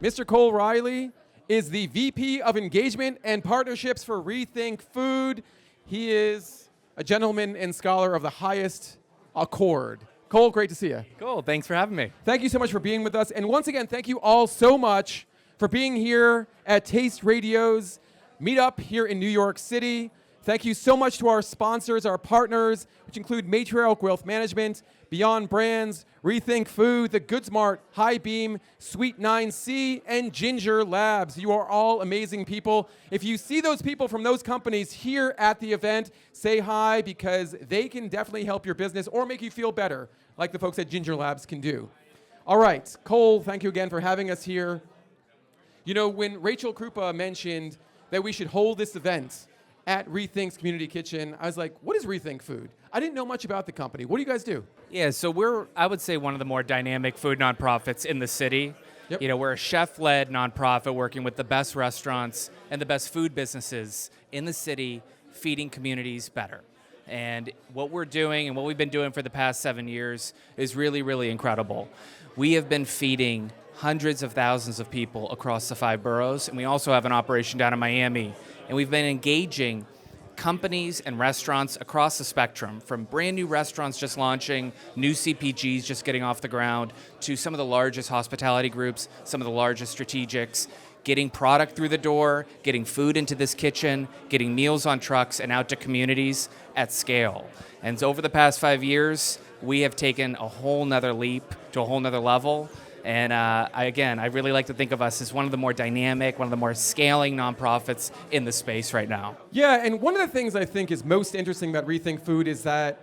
Mr. Cole Riley is the VP of Engagement and Partnerships for Rethink Food. He is a gentleman and scholar of the highest accord. Cole, great to see you. Cool, thanks for having me. Thank you so much for being with us. And once again, thank you all so much for being here at Taste Radio's Meetup here in New York City. Thank you so much to our sponsors, our partners, which include Matriarch Wealth Management, Beyond Brands, Rethink Food, The Goods Mart, Highbeam, Sweet 9C, and Ginger Labs. You are all amazing people. If you see those people from those companies here at the event, say hi, because they can definitely help your business or make you feel better, like the folks at Ginger Labs can do. All right, Cole, thank you again for having us here. You know, when Rachel Krupa mentioned that we should hold this event at Rethink's Community Kitchen, I was like, what is Rethink Food? I didn't know much about the company. What do you guys do? Yeah, so we're, I would say, one of the more dynamic food nonprofits in the city. Yep. You know, we're a chef-led nonprofit working with the best restaurants and the best food businesses in the city, feeding communities better. And what we're doing and what we've been doing for the past 7 years is really, really incredible. We have been feeding hundreds of thousands of people across the 5 boroughs, and we also have an operation down in Miami. And we've been engaging companies and restaurants across the spectrum, from brand new restaurants just launching, new CPGs just getting off the ground, to some of the largest hospitality groups, some of the largest strategics, getting product through the door, getting food into this kitchen, getting meals on trucks and out to communities at scale. And so over the past 5 years, we have taken a whole nother leap to a whole nother level. And I really like to think of us as one of the more dynamic, one of the more scaling nonprofits in the space right now. Yeah, and one of the things I think is most interesting about Rethink Food is that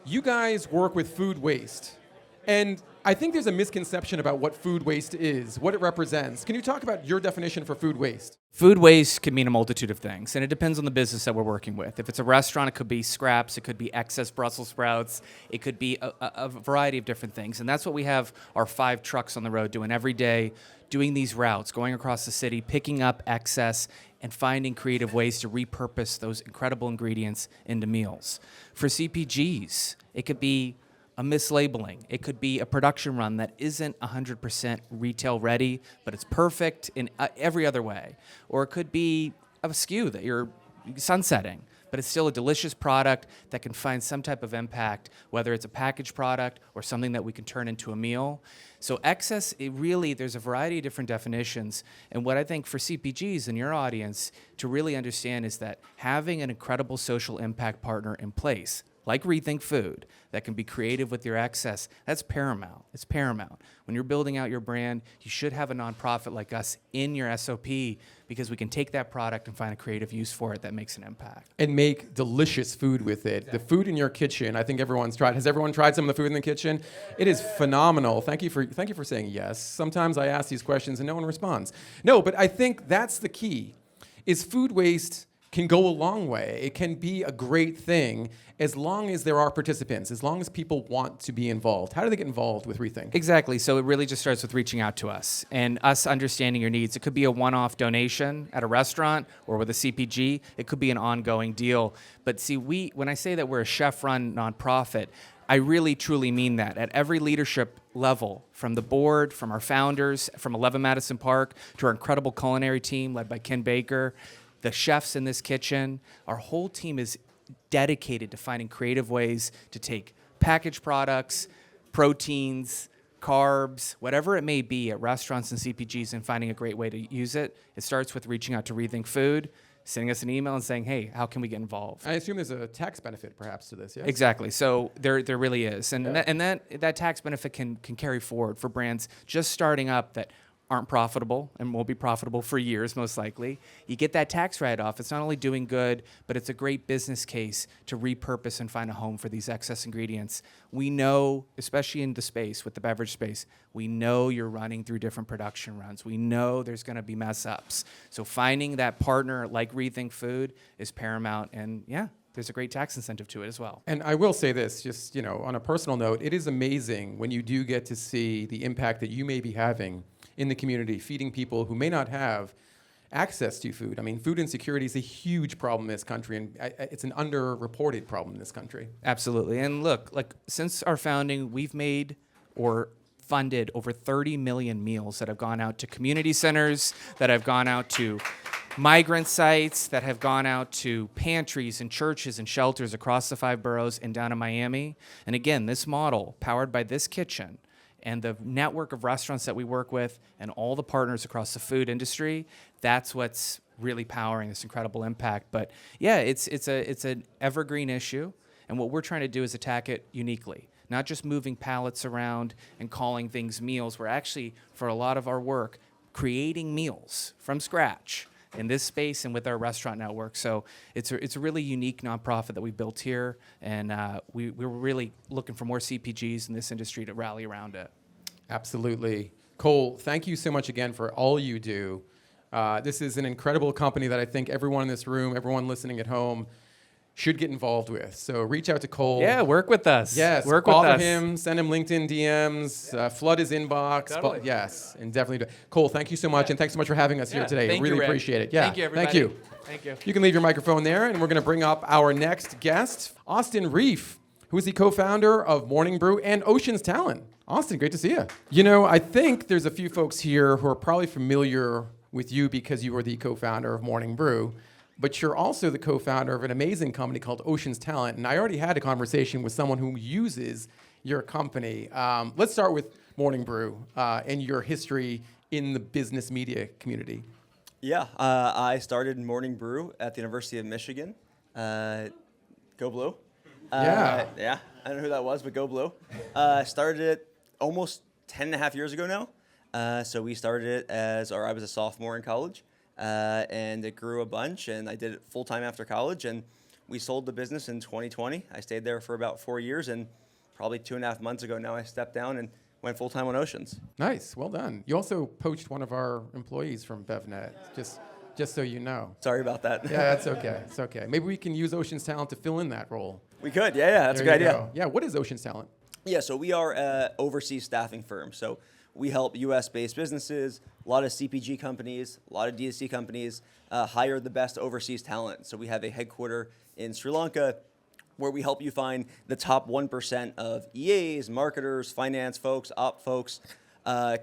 you guys work with food waste. And I think there's a misconception about what food waste is, what it represents. Can you talk about your definition for food waste? Food waste can mean a multitude of things, and it depends on the business that we're working with. If it's a restaurant, it could be scraps, it could be excess Brussels sprouts, it could be a variety of different things. And that's what we have our 5 trucks on the road doing every day, doing these routes, going across the city, picking up excess, and finding creative ways to repurpose those incredible ingredients into meals. For CPGs, it could be a mislabeling. It could be a production run that isn't 100% retail ready, but it's perfect in every other way. Or it could be a SKU that you're sunsetting, but it's still a delicious product that can find some type of impact, whether it's a packaged product or something that we can turn into a meal. So excess, there's a variety of different definitions. And what I think for CPGs and your audience to really understand is that having an incredible social impact partner in place, like Rethink Food, that can be creative with your excess, that's paramount. It's paramount. When you're building out your brand, you should have a nonprofit like us in your SOP, because we can take that product and find a creative use for it that makes an impact. And make delicious food with it. Exactly. The food in your kitchen, I think everyone's tried. Has everyone tried some of the food in the kitchen? It is phenomenal. Thank you for saying yes. Sometimes I ask these questions and no one responds. No, but I think that's the key, is food waste can go a long way. It can be a great thing as long as there are participants, as long as people want to be involved. How do they get involved with Rethink? Exactly. So it really just starts with reaching out to us and us understanding your needs. It could be a one-off donation at a restaurant or with a CPG. It could be an ongoing deal. But see, when I say that we're a chef-run nonprofit, I really truly mean that. At every leadership level, from the board, from our founders, from 11 Madison Park, to our incredible culinary team led by Ken Baker, the chefs in this kitchen, our whole team is dedicated to finding creative ways to take packaged products, proteins, carbs, whatever it may be at restaurants and CPGs, and finding a great way to use it. It starts with reaching out to Rethink Food, sending us an email and saying, hey, how can we get involved? I assume there's a tax benefit perhaps to this, yes? Exactly. So there really is. And, yeah. that tax benefit can carry forward for brands just starting up that aren't profitable and won't be profitable for years, most likely. You get that tax write-off. It's not only doing good, but it's a great business case to repurpose and find a home for these excess ingredients. We know, especially in the space, with the beverage space, we know you're running through different production runs. We know there's going to be mess-ups. So finding that partner like Rethink Food is paramount, and yeah, there's a great tax incentive to it as well. And I will say this, just on a personal note, it is amazing when you do get to see the impact that you may be having in the community, feeding people who may not have access to food. I mean, food insecurity is a huge problem in this country, and it's an underreported problem in this country. Absolutely. And look, since our founding, we've made or funded over 30 million meals that have gone out to community centers, that have gone out to migrant sites, that have gone out to pantries and churches and shelters across the 5 boroughs and down in Miami. And again, this model, powered by this kitchen and the network of restaurants that we work with and all the partners across the food industry, that's what's really powering this incredible impact. But yeah, it's an evergreen issue. And what we're trying to do is attack it uniquely, not just moving pallets around and calling things meals. We're actually, for a lot of our work, creating meals from scratch in this space and with our restaurant network. So it's a really unique nonprofit that we built here, and we're really looking for more CPGs in this industry to rally around it. Absolutely. Cole, thank you so much again for all you do. This is an incredible company that I think everyone in this room, everyone listening at home, should get involved with. So reach out to Cole. Yeah, work with us. Yes, work with bother us. him, send him LinkedIn DMs, flood his inbox. Totally. Yes, and definitely do. Cole, thank you so much, and thanks so much for having us here today. Thank Really you, Rick. appreciate it. Yeah, Thank you, everybody. Thank you. Thank you. You can leave your microphone there, and we're going to bring up our next guest, Austin Rief, who is the co-founder of Morning Brew and Ocean's Talent. Austin, great to see you. You know, I think there's a few folks here who are probably familiar with you because you were the co-founder of Morning Brew, but you're also the co-founder of an amazing company called Ocean's Talent, and I already had a conversation with someone who uses your company. Let's start with Morning Brew and your history in the business media community. Yeah, I started Morning Brew at the University of Michigan. Go Blue. Yeah. Yeah, I don't know who that was, but go Blue. Started it almost 10 and a half years ago now. So we started it I was a sophomore in college, and it grew a bunch, and I did it full-time after college, and we sold the business in 2020. I stayed there for about 4 years, and probably 2.5 months ago now I stepped down and went full-time on Oceans. Nice, well done. You also poached one of our employees from BevNet, just so you know. Sorry about that. Yeah, that's okay. It's okay. Maybe we can use Ocean's Talent to fill in that role. We could, yeah, that's There a good you idea. go. Yeah, what is Ocean's Talent? Yeah, so we are an overseas staffing firm. So we help U.S.-based businesses, a lot of CPG companies, a lot of D2C companies hire the best overseas talent. So we have a headquarter in Sri Lanka where we help you find the top 1% of EAs, marketers, finance folks, op folks,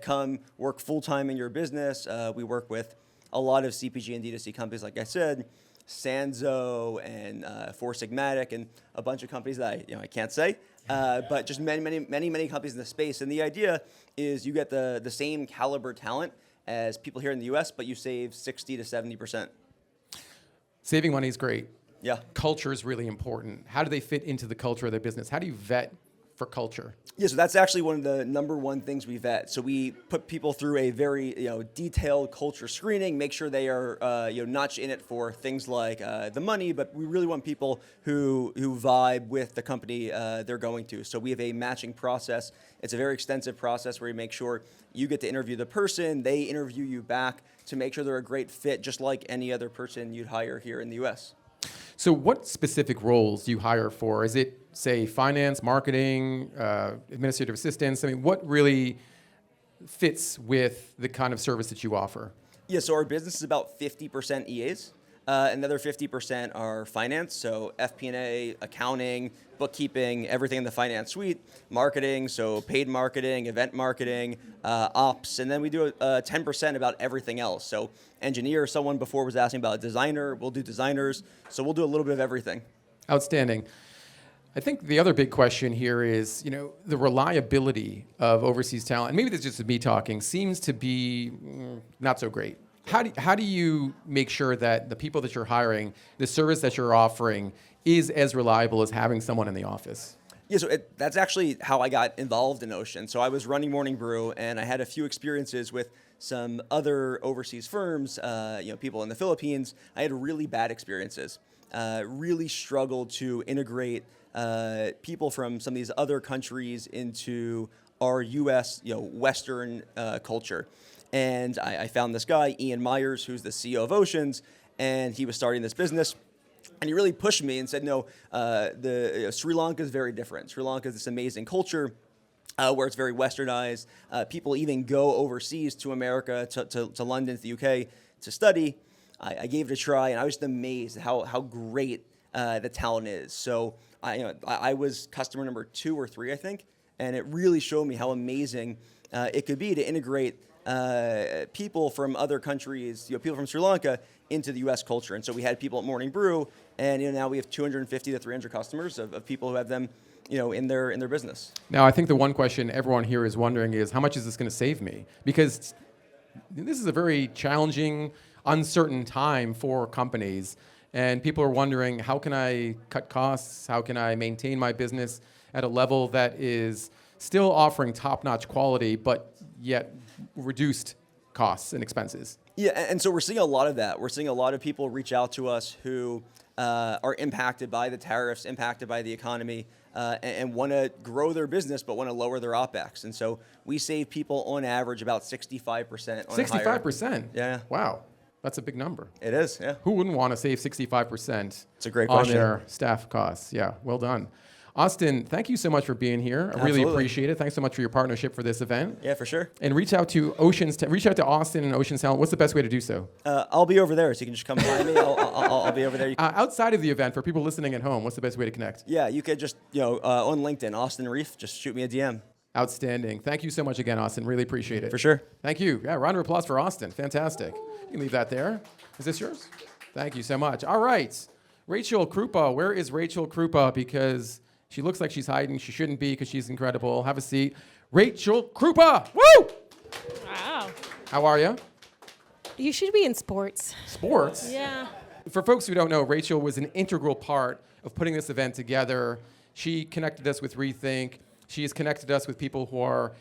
come work full-time in your business. We work with a lot of CPG and D2C companies, like I said, Sanzo and Four Sigmatic and a bunch of companies that I can't say, but just many companies in the space. And the idea is you get the same caliber talent as people here in the U.S., but you save 60 to 70%. Saving money is great. Yeah. Culture is really important. How do they fit into the culture of their business? How do you vet for culture? Yeah, so that's actually one of the number one things we vet. So we put people through a very detailed culture screening, make sure they are not in it for things like the money, but we really want people who vibe with the company they're going to. So we have a matching process. It's a very extensive process where we make sure you get to interview the person, they interview you back to make sure they're a great fit, just like any other person you'd hire here in the U.S. So what specific roles do you hire for? Is it, say, finance, marketing, administrative assistants? I mean, what really fits with the kind of service that you offer? Yeah, so our business is about 50% EAs. Another 50% are finance, so FP&A, accounting, bookkeeping, everything in the finance suite, marketing, so paid marketing, event marketing, ops, and then we do 10% about everything else. So engineer, someone before was asking about a designer, we'll do designers, so we'll do a little bit of everything. Outstanding. I think the other big question here is, the reliability of overseas talent, and maybe this is just me talking, seems to be not so great. How do you make sure that the people that you're hiring, the service that you're offering, is as reliable as having someone in the office? Yeah, so that's actually how I got involved in Ocean. So I was running Morning Brew, and I had a few experiences with some other overseas firms, people in the Philippines. I had really bad experiences. Really struggled to integrate people from some of these other countries into our U.S., Western culture. And I found this guy, Ian Myers, who's the CEO of Oceans, and he was starting this business. And he really pushed me and said, no, Sri Lanka is very different. Sri Lanka is this amazing culture where it's very westernized. People even go overseas to America, to London, to the UK to study. I gave it a try, and I was just amazed at how great the talent is. So I was customer number 2 or 3, I think. and it really showed me how amazing it could be to integrate people from other countries, people from Sri Lanka into the U.S. culture. And so we had people at Morning Brew, and now we have 250 to 300 customers of people who have them in their business. Now, I think the one question everyone here is wondering is, how much is this going to save me? Because this is a very challenging, uncertain time for companies, and people are wondering, how can I cut costs? How can I maintain my business at a level that is still offering top-notch quality, but yet reduced costs and expenses? Yeah, and so we're seeing a lot of that. We're seeing a lot of people reach out to us who are impacted by the tariffs, impacted by the economy, and want to grow their business, but want to lower their OpEx. And so we save people on average about 65%. 65%? Yeah. Wow. That's a big number. It is, yeah. Who wouldn't want to save 65% It's a great on question. their staff costs? Yeah, well done. Austin, thank you so much for being here. I Absolutely. really appreciate it. Thanks so much for your partnership for this event. Yeah, for sure. And reach out to Austin and Ocean's Talent. What's the best way to do so? I'll be over there, so you can just come find me. I'll be over there. Outside of the event, for people listening at home, what's the best way to connect? Yeah, you could just, on LinkedIn, Austin Rief, just shoot me a DM. Outstanding. Thank you so much again, Austin. Really appreciate it. For sure. Thank you. Yeah, round of applause for Austin. Fantastic. You can leave that there. Is this yours? Thank you so much. All right. Rachel Krupa. Where is Rachel Krupa? Because she looks like she's hiding. She shouldn't be because she's incredible. Have a seat. Rachel Krupa. Woo! Wow. How are you? You should be in sports. Sports? Yeah. For folks who don't know, Rachel was an integral part of putting this event together. She connected us with Rethink. She has connected us with people who are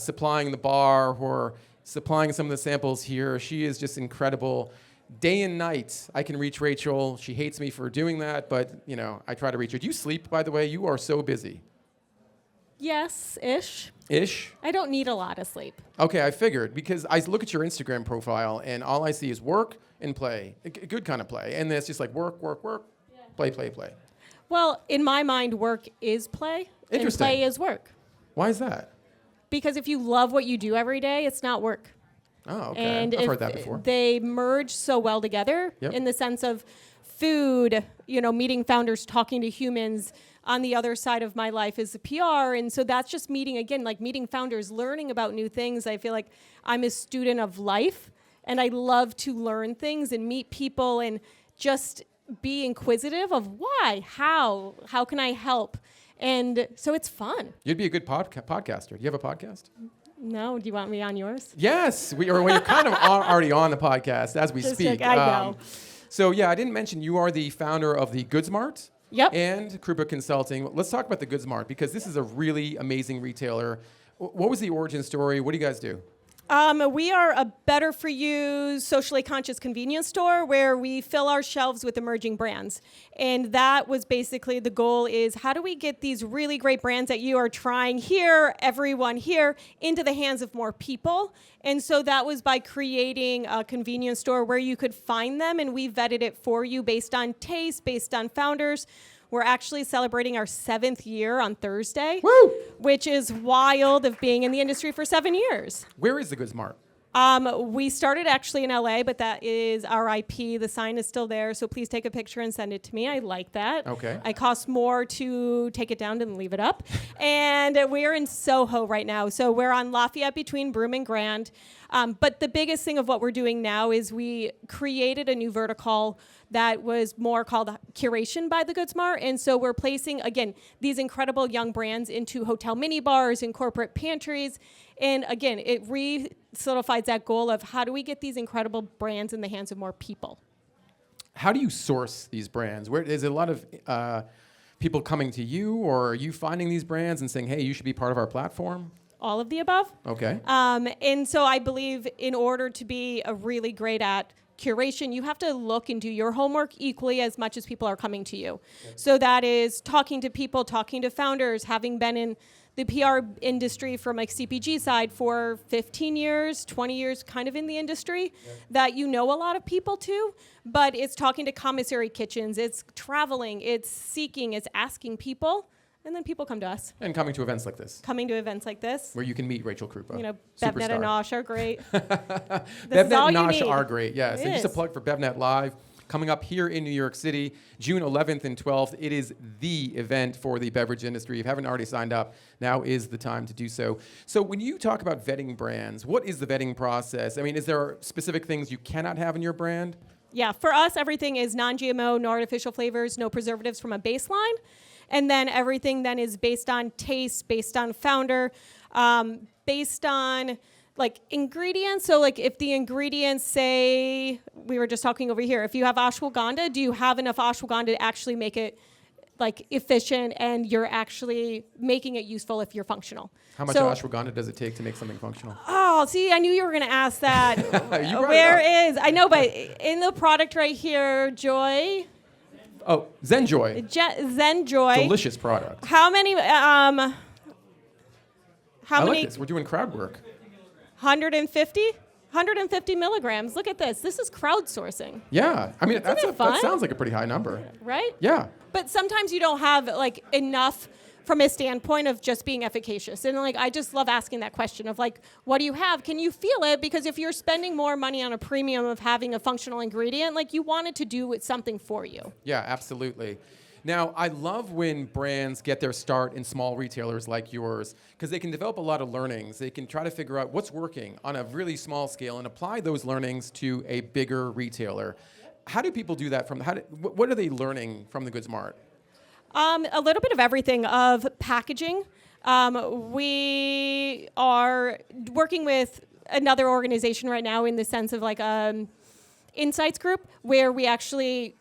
supplying the bar, who are supplying some of the samples here. She is just incredible. Day and night, I can reach Rachel. She hates me for doing that, but I try to reach her. Do you sleep, by the way? You are so busy. Yes-ish. Ish? I don't need a lot of sleep. Okay, I figured, because I look at your Instagram profile, and all I see is work and play. A good kind of play. And then it's just like work, play, play, play. Well, in my mind, work is play, and Interesting. play is work. Why is that? Because if you love what you do every day, it's not work. Oh, okay. And I've heard that before. They merge so well together in the sense of food, meeting founders, talking to humans. On the other side of my life is the PR. And so that's just meeting founders, learning about new things. I feel like I'm a student of life, and I love to learn things and meet people and just be inquisitive of why, how can I help? And so it's fun. You'd be a good podcaster. Do you have a podcast? No, do you want me on yours? Yes, you're kind of already on the podcast as we speak. I know. So yeah, I didn't mention you are the founder of the Goods Mart. Yep. And Krupa Consulting. Let's talk about the Goods Mart, because this is a really amazing retailer. What was the origin story? What do you guys do? We are a better for you, socially conscious convenience store where we fill our shelves with emerging brands. And that was basically the goal is, how do we get these really great brands that you are trying here, everyone here, into the hands of more people? And so that was by creating a convenience store where you could find them, and we vetted it for you based on taste, based on founders. We're actually celebrating our 7th year on Thursday. Woo! Which is wild, of being in the industry for 7 years. Where is the Goods Mart? We started actually in LA, but that is RIP. The sign is still there, so please take a picture and send it to me. I like that. Okay. It costs more to take it down than leave it up. And we're in Soho right now. So we're on Lafayette between Broome and Grand. But the biggest thing of what we're doing now is we created a new vertical that was more called curation by the Goods Mart. And so we're placing, again, these incredible young brands into hotel minibars and corporate pantries. And again, it re-solidifies that goal of, how do we get these incredible brands in the hands of more people? How do you source these brands? Is it a lot of people coming to you, or are you finding these brands and saying, hey, you should be part of our platform? All of the above. Okay. And so I believe in order to be really great at curation, you have to look and do your homework equally as much as people are coming to you. Yeah. So that is talking to people, talking to founders, having been in the PR industry from CPG side for 15 years, 20 years, kind of in the industry, that a lot of people too, but it's talking to commissary kitchens, it's traveling, it's seeking, it's asking people. And then people come to us. And coming to events like this. Where you can meet Rachel Krupa. BevNet and Nosh are great. BevNet and Nosh are great, yes. And just a plug for BevNet Live. coming up here in New York City, June 11th and 12th. It is the event for the beverage industry. If you haven't already signed up, now is the time to do so. So when you talk about vetting brands, what is the vetting process? I mean, is there specific things you cannot have in your brand? Yeah, for us, everything is non-GMO, no artificial flavors, no preservatives from a baseline. And then everything then is based on taste, based on founder, based on like ingredients. So like if the ingredients say, we were just talking over here, if you have ashwagandha, do you have enough ashwagandha to actually make it like efficient and you're actually making it useful if you're functional? How much ashwagandha does it take to make something functional? Oh, see, I knew you were going to ask that. Where is? I know, but in the product right here, Joy. Oh, Zenjoy. Zenjoy. Delicious product. How many? I like this. We're doing crowd work. 150? 150 milligrams. Look at this. This is crowdsourcing. Yeah. I mean, that fun? sounds like a pretty high number. Right? Yeah. But sometimes you don't have like enough from a standpoint of just being efficacious. And like, I just love asking that question of like, what do you have? Can you feel it? Because if you're spending more money on a premium of having a functional ingredient, like you want it to do something for you. Yeah, absolutely. Now, I love when brands get their start in small retailers like yours because they can develop a lot of learnings. They can try to figure out what's working on a really small scale and apply those learnings to a bigger retailer. How do people do that? What are they learning from the Goods Mart? A little bit of everything of packaging. We are working with another organization right now in the sense of like insights group where we actually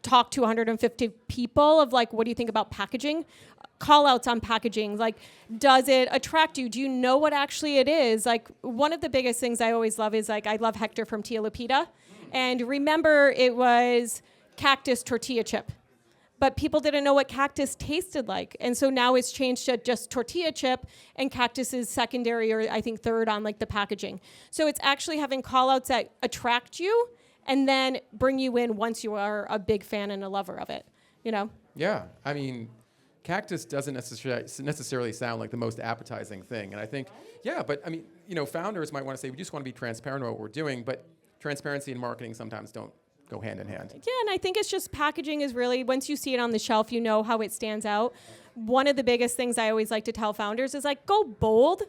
talk to 150 people of like, what do you think about packaging? Call outs on packaging. Like, does it attract you? Do you know what actually it is? Like, one of the biggest things I always love is like, I love Hector from Tia Lupita. And remember, it was cactus tortilla chip. But people didn't know what cactus tasted like. And so now it's changed to just tortilla chip, and cactus is secondary or I think third on like the packaging. So it's actually having call outs that attract you and then bring you in once you are a big fan and a lover of it, you know? Yeah, I mean, cactus doesn't necessarily sound like the most appetizing thing. And I think, yeah, but I mean, you know, founders might want to say, we just want to be transparent about what we're doing, but transparency and marketing sometimes don't go hand in hand. Yeah, and I think it's just packaging is really, once you see it on the shelf, you know how it stands out. One of the biggest things I always like to tell founders is like, go bold.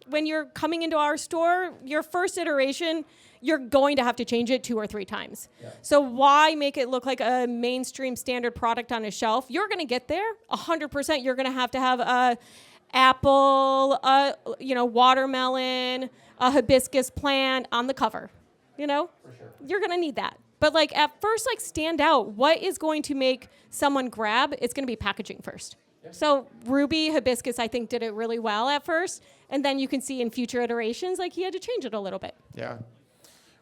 When you're coming into our store, your first iteration, you're going to have to change it 2 or 3 times. Yeah. So why make it look like a mainstream standard product on a shelf? You're going to get there 100%. You're going to have a apple, watermelon, a hibiscus plant on the cover. You know, for sure. You're going to need that. But like at first, like stand out. What is going to make someone grab? It's going to be packaging first. Yeah. So Ruby Hibiscus, I think, did it really well at first. And then you can see in future iterations, like he had to change it a little bit. Yeah.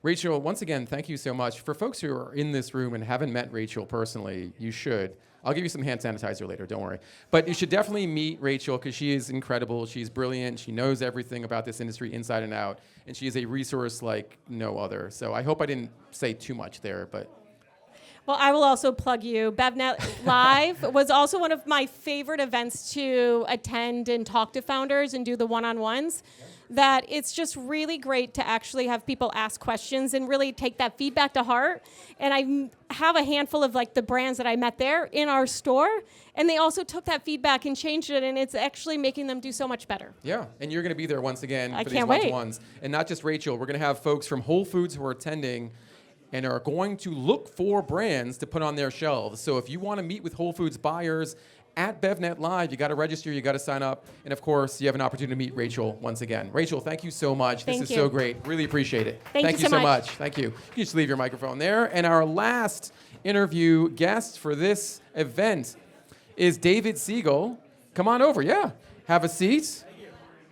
Rachel, once again, thank you so much. For folks who are in this room and haven't met Rachel personally, you should. I'll give you some hand sanitizer later, don't worry. But you should definitely meet Rachel because she is incredible. She's brilliant. She knows everything about this industry inside and out. And she is a resource like no other. So I hope I didn't say too much there, but... Well, I will also plug you. BevNet Live was also one of my favorite events to attend and talk to founders and do the one-on-ones. That it's just really great to actually have people ask questions and really take that feedback to heart. And I have a handful of like the brands that I met there in our store, and they also took that feedback and changed it, and it's actually making them do so much better. Yeah, and you're going to be there once again for these one-to-ones. And not just Rachel, we're going to have folks from Whole Foods who are attending and are going to look for brands to put on their shelves. So if you want to meet with Whole Foods buyers at BevNet Live, you got to register, you got to sign up, and of course, you have an opportunity to meet Rachel once again. Rachel, thank you so much. This is so great. Really appreciate it. Thank you so much. Thank you. You can just leave your microphone there. And our last interview guest for this event is David Segal. Come on over, yeah. Have a seat.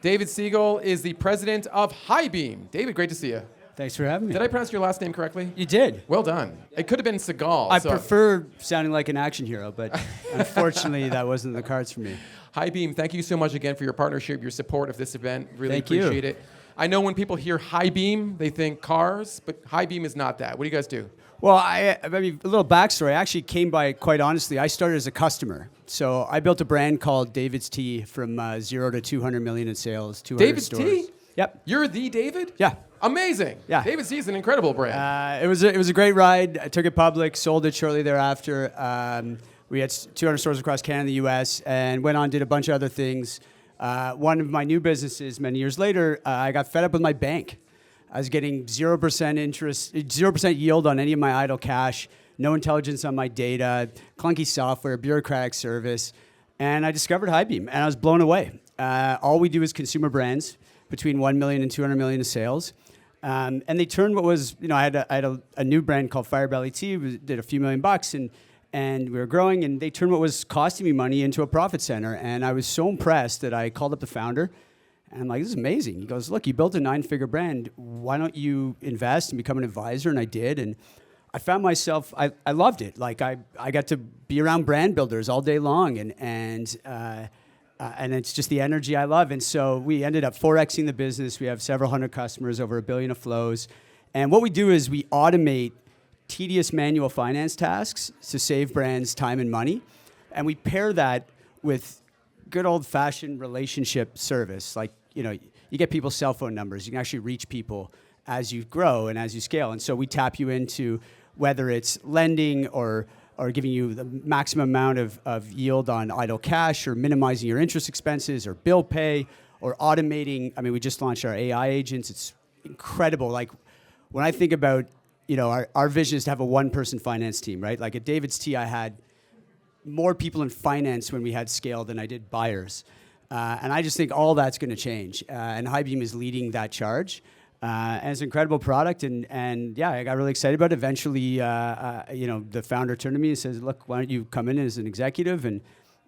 David Segal is the president of Highbeam. David, great to see you. Thanks for having me. Did I pronounce your last name correctly? You did. Well done. It could have been Segal. I prefer sounding like an action hero, but unfortunately that wasn't in the cards for me. Highbeam, thank you so much again for your partnership, your support of this event. Really appreciate it. I know when people hear Highbeam, they think cars, but Highbeam is not that. What do you guys do? Well, I mean, a little backstory. I actually came by, quite honestly, I started as a customer. So I built a brand called David's Tea from 0 to 200 million in sales, 200 David's stores. Tea? Yep. You're the David? Yeah. Amazing. Yeah. David C is an incredible brand. It was a great ride. I took it public, sold it shortly thereafter. We had 200 stores across Canada and the U.S. and went on, did a bunch of other things. One of my new businesses many years later, I got fed up with my bank. I was getting 0% interest, 0% yield on any of my idle cash, no intelligence on my data, clunky software, bureaucratic service. And I discovered Highbeam, and I was blown away. All we do is consumer brands between 1 million and 200 million in sales. And they turned what was, I had a new brand called Firebelly Tea, did a few $1 million, and we were growing, and they turned what was costing me money into a profit center. And I was so impressed that I called up the founder, and I'm like, this is amazing. He goes, look, you built a 9-figure brand. Why don't you invest and become an advisor? And I did, and I found myself, I loved it. Like, I got to be around brand builders all day long, and it's just the energy I love. And so we ended up 4Xing the business. We have several hundred customers, over 1 billion of flows. And what we do is we automate tedious manual finance tasks to save brands time and money. And we pair that with good old-fashioned relationship service. Like, you get people's cell phone numbers. You can actually reach people as you grow and as you scale. And so we tap you into whether it's lending or giving you the maximum amount of yield on idle cash, or minimizing your interest expenses, or bill pay, or automating. I mean, we just launched our AI agents. It's incredible. Like, when I think about, our vision is to have a one-person finance team, right? Like at David's Tea, I had more people in finance when we had scale than I did buyers. And I just think all that's going to change. And Highbeam is leading that charge. And it's an incredible product, and yeah, I got really excited about it. Eventually, the founder turned to me and says, "Look, why don't you come in as an executive?" And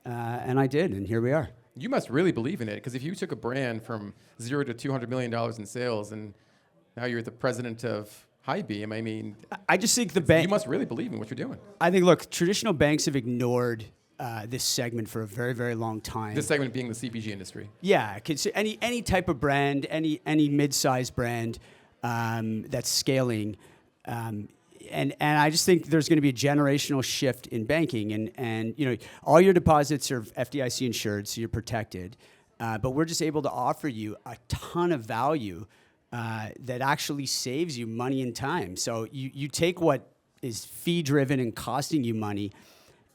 I did, and here we are. You must really believe in it, because if you took a brand from 0 to $200 million in sales, and now you're the president of Highbeam, I mean, I just think the bank. You must really believe in what you're doing. I think, look, traditional banks have ignored this segment for a very, very long time. This segment being the CPG industry. Yeah, any type of brand, any mid-sized brand that's scaling, and I just think there's going to be a generational shift in banking, and all your deposits are FDIC insured, so you're protected, but we're just able to offer you a ton of value that actually saves you money and time. So you take what is fee-driven and costing you money.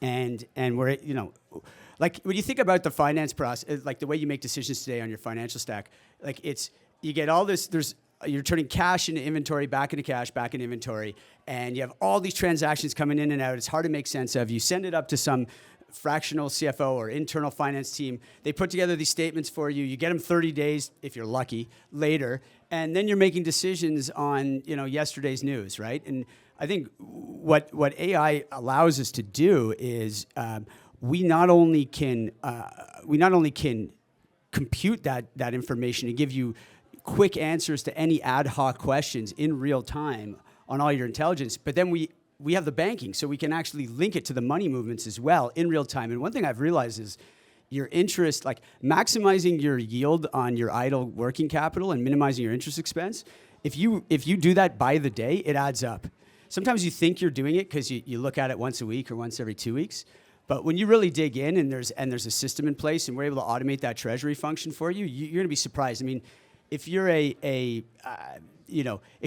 And we're, like when you think about the finance process, like the way you make decisions today on your financial stack, like you get all this, you're turning cash into inventory, back into cash, back into inventory, and you have all these transactions coming in and out. It's hard to make sense of. You send it up to some fractional CFO or internal finance team. They put together these statements for you. You get them 30 days, if you're lucky, later, and then you're making decisions on, yesterday's news, right? And I think what AI allows us to do is we not only can compute that information and give you quick answers to any ad hoc questions in real time on all your intelligence, but then we have the banking, so we can actually link it to the money movements as well in real time. And one thing I've realized is your interest, like maximizing your yield on your idle working capital and minimizing your interest expense. If you do that by the day, it adds up. Sometimes you think you're doing it because you look at it once a week or once every 2 weeks. But when you really dig in and there's a system in place and we're able to automate that treasury function for you, you're going to be surprised. I mean, if you're it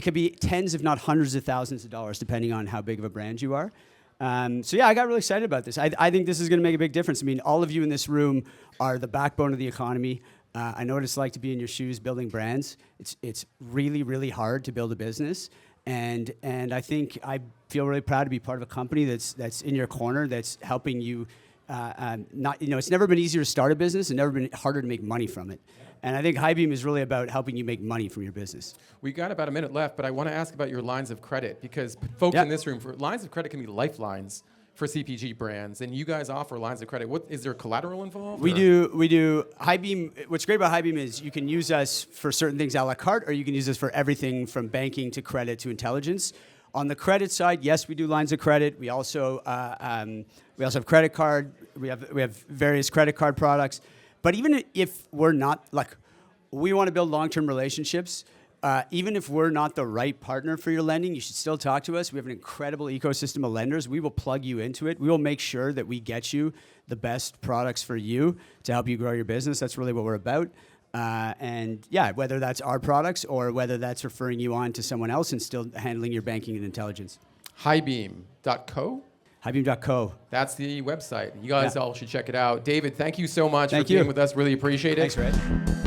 could be tens, if not hundreds of thousands of dollars, depending on how big of a brand you are. So yeah, I got really excited about this. I think this is going to make a big difference. I mean, all of you in this room are the backbone of the economy. I know what it's like to be in your shoes building brands. It's really, really hard to build a business. And I think I feel really proud to be part of a company that's in your corner, that's helping you. It's never been easier to start a business, and never been harder to make money from it. And I think Highbeam is really about helping you make money from your business. We got about a minute left, but I want to ask about your lines of credit, because folks in this room, lines of credit can be lifelines for CPG brands, and you guys offer lines of credit. What is there collateral involved? We do. Highbeam. What's great about Highbeam is you can use us for certain things a la carte, or you can use us for everything from banking to credit to intelligence. On the credit side, yes, we do lines of credit. We also have credit card. We have various credit card products. But even if we're not, we want to build long-term relationships. Even if we're not the right partner for your lending, you should still talk to us. We have an incredible ecosystem of lenders. We will plug you into it. We will make sure that we get you the best products for you to help you grow your business. That's really what we're about. And yeah, whether that's our products or whether that's referring you on to someone else and still handling your banking and intelligence. Highbeam.co? Highbeam.co. That's the website. You guys Yeah. all should check it out. David, thank you so much Thank for being you. with us. Really appreciate it. Thanks, Ray.